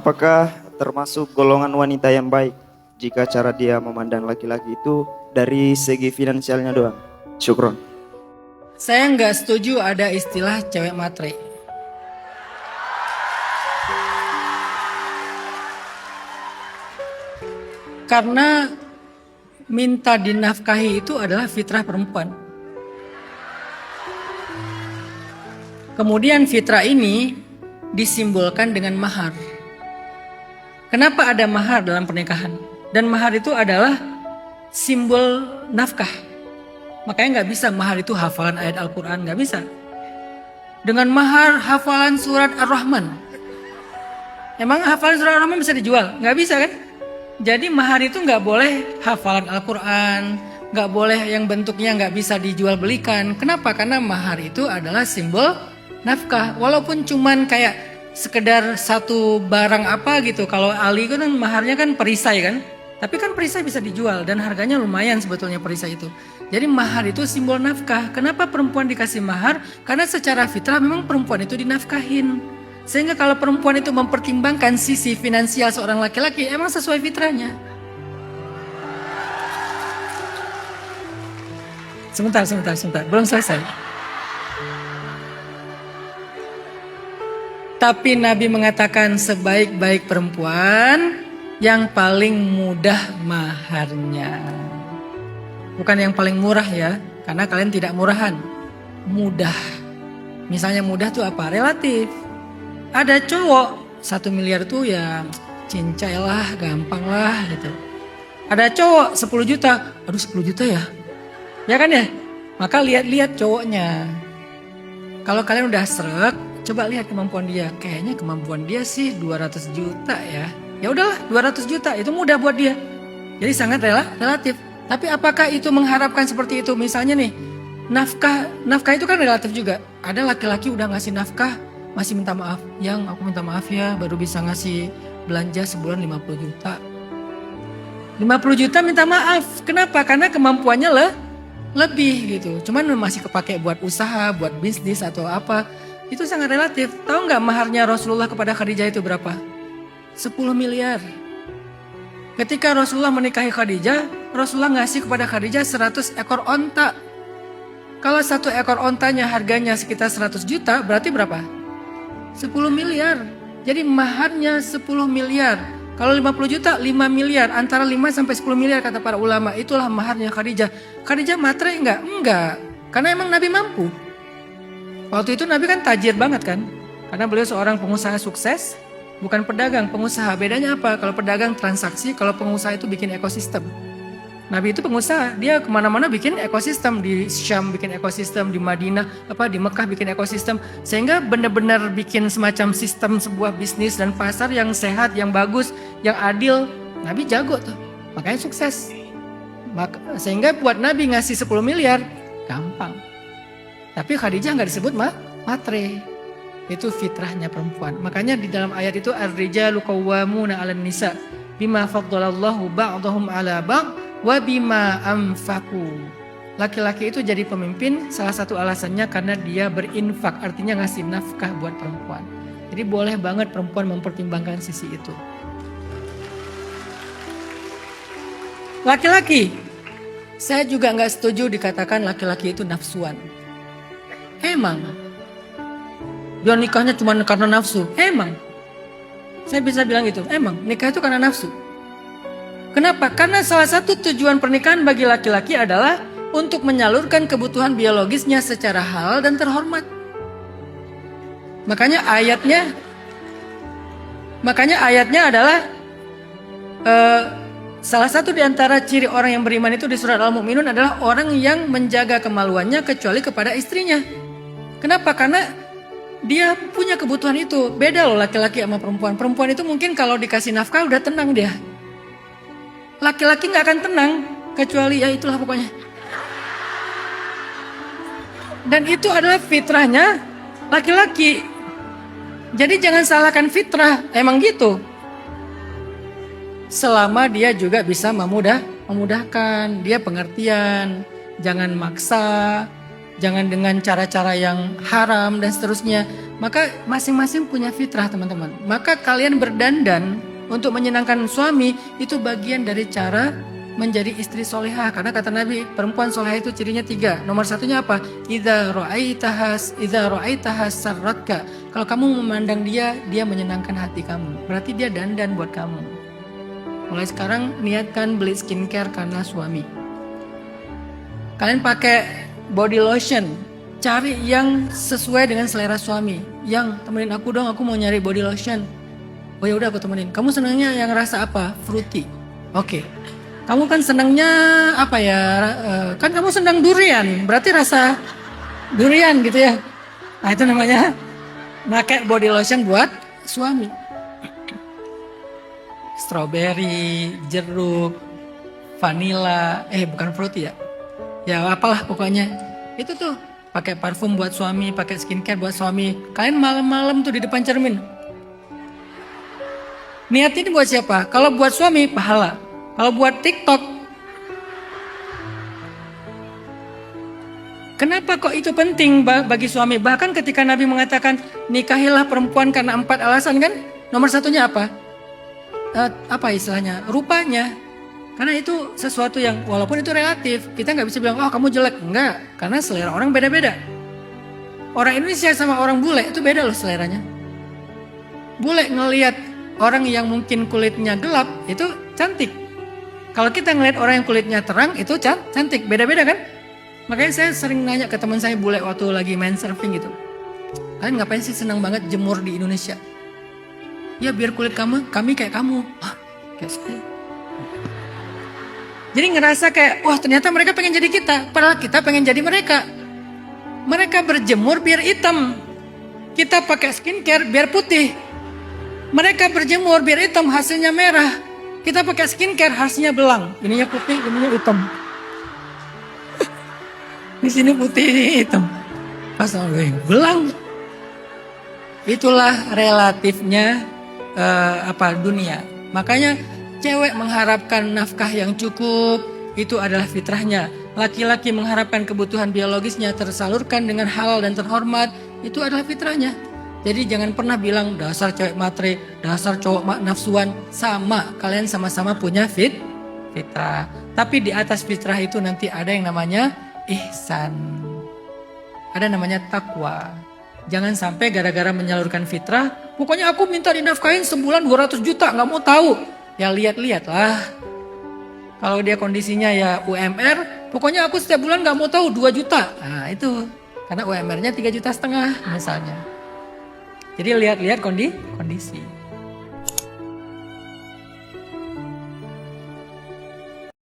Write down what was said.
Apakah termasuk golongan wanita yang baik jika cara dia memandang laki-laki itu dari segi finansialnya doang? Syukron. Saya nggak setuju ada istilah cewek matre. Karena minta dinafkahi itu adalah fitrah perempuan. Kemudian fitrah ini disimbolkan dengan mahar. Kenapa ada mahar dalam pernikahan? Dan mahar itu adalah simbol nafkah. Makanya nggak bisa mahar itu hafalan ayat Al-Quran, nggak bisa. Dengan mahar hafalan surat Ar-Rahman. Emang hafalan surat Ar-Rahman bisa dijual? Nggak bisa kan? Jadi mahar itu nggak boleh hafalan Al-Quran, nggak boleh yang bentuknya nggak bisa dijual belikan. Kenapa? Karena mahar itu adalah simbol nafkah. Walaupun cuman kayak sekedar satu barang apa gitu. Kalau Ali kan maharnya kan perisai kan. Tapi kan perisai bisa dijual dan harganya lumayan sebetulnya perisai itu. Jadi mahar itu simbol nafkah. Kenapa perempuan dikasih mahar? Karena secara fitrah memang perempuan itu dinafkahin. Sehingga kalau perempuan itu mempertimbangkan sisi finansial seorang laki-laki, emang sesuai fitrahnya. Sebentar. Belum selesai. Tapi Nabi mengatakan sebaik-baik perempuan yang paling mudah maharnya. Bukan yang paling murah ya, karena kalian tidak murahan. Mudah. Misalnya mudah tuh apa? Relatif. Ada cowok 1 miliar tuh ya cincai lah, gampang lah gitu. Ada cowok 10 juta, aduh 10 juta ya. Ya kan ya? Maka lihat-lihat cowoknya. Kalau kalian udah srek, coba lihat kemampuan dia. Kayaknya kemampuan dia sih 200 juta ya. Ya udahlah 200 juta itu mudah buat dia. Jadi sangat relatif. Tapi apakah itu mengharapkan seperti itu? Misalnya nih, nafkah itu kan relatif juga. Ada laki-laki udah ngasih nafkah, masih minta maaf. Yang aku minta maaf ya, baru bisa ngasih belanja sebulan 50 juta. 50 juta minta maaf. Kenapa? Karena kemampuannya lebih gitu. Cuman masih kepake buat usaha, buat bisnis atau apa. Itu sangat relatif. Tahu nggak maharnya Rasulullah kepada Khadijah itu berapa? 10 miliar. Ketika Rasulullah menikahi Khadijah, Rasulullah ngasih kepada Khadijah 100 ekor onta. Kalau 1 ekor ontanya harganya sekitar 100 juta, berarti berapa? 10 miliar. Jadi maharnya 10 miliar. Kalau 50 juta, 5 miliar. Antara 5 sampai 10 miliar kata para ulama. Itulah maharnya Khadijah. Khadijah matre enggak? Enggak. Karena emang Nabi mampu. Waktu itu Nabi kan tajir banget kan. Karena beliau seorang pengusaha sukses. Bukan pedagang, pengusaha. Bedanya apa? Kalau pedagang transaksi, kalau pengusaha itu bikin ekosistem. Nabi itu pengusaha, dia kemana-mana bikin ekosistem. Di Syam bikin ekosistem, di Madinah, di Mekah bikin ekosistem. Sehingga benar-benar bikin semacam sistem sebuah bisnis dan pasar yang sehat, yang bagus, yang adil. Nabi jago tuh, makanya sukses. Sehingga buat Nabi ngasih 10 miliar, gampang. Tapi Khadijah nggak disebut matre. Itu fitrahnya perempuan. Makanya di dalam ayat itu ar-rijalu qawwamuna 'alan nisa bima faddalallahu ba'dahum 'ala ba'd wa bima anfaqu. Laki-laki itu jadi pemimpin salah satu alasannya karena dia berinfak, artinya ngasih nafkah buat perempuan. Jadi boleh banget perempuan mempertimbangkan sisi itu. Laki-laki, saya juga nggak setuju dikatakan laki-laki itu nafsuan. Emang dia nikahnya cuma karena nafsu. Emang. Saya bisa bilang gitu. Emang nikah itu karena nafsu. Kenapa? Karena salah satu tujuan pernikahan bagi laki-laki adalah untuk menyalurkan kebutuhan biologisnya secara halal dan terhormat. Makanya ayatnya adalah salah satu di antara ciri orang yang beriman itu di surat Al-Mu'minun adalah orang yang menjaga kemaluannya kecuali kepada istrinya. Kenapa? Karena dia punya kebutuhan itu. Beda loh laki-laki sama perempuan. Perempuan itu mungkin kalau dikasih nafkah udah tenang dia. Laki-laki gak akan tenang. Kecuali ya itulah pokoknya. Dan itu adalah fitrahnya laki-laki. Jadi jangan salahkan fitrah. Emang gitu. Selama dia juga bisa memudahkan. Dia pengertian. Jangan maksa. Jangan dengan cara-cara yang haram dan seterusnya. Maka masing-masing punya fitrah teman-teman. Maka kalian berdandan untuk menyenangkan suami itu bagian dari cara menjadi istri solehah. Karena kata Nabi, perempuan solehah itu cirinya 3. Nomor satunya apa? Idza ra'aitahas sarratka. Kalau kamu memandang dia, dia menyenangkan hati kamu. Berarti dia dandan buat kamu. Mulai sekarang niatkan beli skincare karena suami. Kalian pakai body lotion, cari yang sesuai dengan selera suami. Yang temenin aku dong, aku mau nyari body lotion. Oh ya udah aku temenin. Kamu senangnya yang rasa apa? Fruity. Oke. Kamu kan senangnya apa ya? Kan kamu senang durian, berarti rasa durian gitu ya. Nah itu namanya pakai body lotion buat suami. Strawberry, jeruk, vanilla, bukan fruity ya. Ya apalah pokoknya. Itu tuh pakai parfum buat suami, pakai skincare buat suami. Kalian malam-malam tuh di depan cermin. Niat ini buat siapa? Kalau buat suami pahala. Kalau buat TikTok, kenapa kok itu penting bagi suami? Bahkan ketika Nabi mengatakan nikahilah perempuan karena 4 alasan kan? Nomor satunya apa? Apa istilahnya? Rupanya. Karena itu sesuatu yang walaupun itu relatif, kita nggak bisa bilang oh kamu jelek, enggak, karena selera orang beda-beda. Orang Indonesia sama orang bule itu beda loh seleranya. Bule ngelihat orang yang mungkin kulitnya gelap itu cantik. Kalau kita ngelihat orang yang kulitnya terang itu cantik, beda-beda kan? Makanya saya sering nanya ke teman saya bule waktu lagi main surfing gitu. Kalian ngapain sih senang banget jemur di Indonesia? Ya biar kulit kami kayak kamu. Kayak saya. Jadi ngerasa kayak, wah ternyata mereka pengen jadi kita. Padahal kita pengen jadi mereka. Mereka berjemur biar hitam. Kita pakai skincare biar putih. Mereka berjemur biar hitam, hasilnya merah. Kita pakai skincare, hasilnya belang. Ininya putih, ininya hitam. Di sini putih, ini hitam. Pas belang. Itulah relatifnya dunia. Makanya cewek mengharapkan nafkah yang cukup, itu adalah fitrahnya. Laki-laki mengharapkan kebutuhan biologisnya tersalurkan dengan halal dan terhormat, itu adalah fitrahnya. Jadi jangan pernah bilang dasar cewek matre, dasar cowok nafsuan. Sama, kalian sama-sama punya fitrah. Tapi di atas fitrah itu nanti ada yang namanya ihsan. Ada namanya takwa. Jangan sampai gara-gara menyalurkan fitrah, pokoknya aku minta dinafkahin sebulan 200 juta, gak mau tahu. Ya lihat-lihatlah. Kalau dia kondisinya ya UMR, pokoknya aku setiap bulan gak mau tahu 2 juta. Nah itu, karena UMR-nya 3,5 juta misalnya. Jadi lihat-lihat kondisi.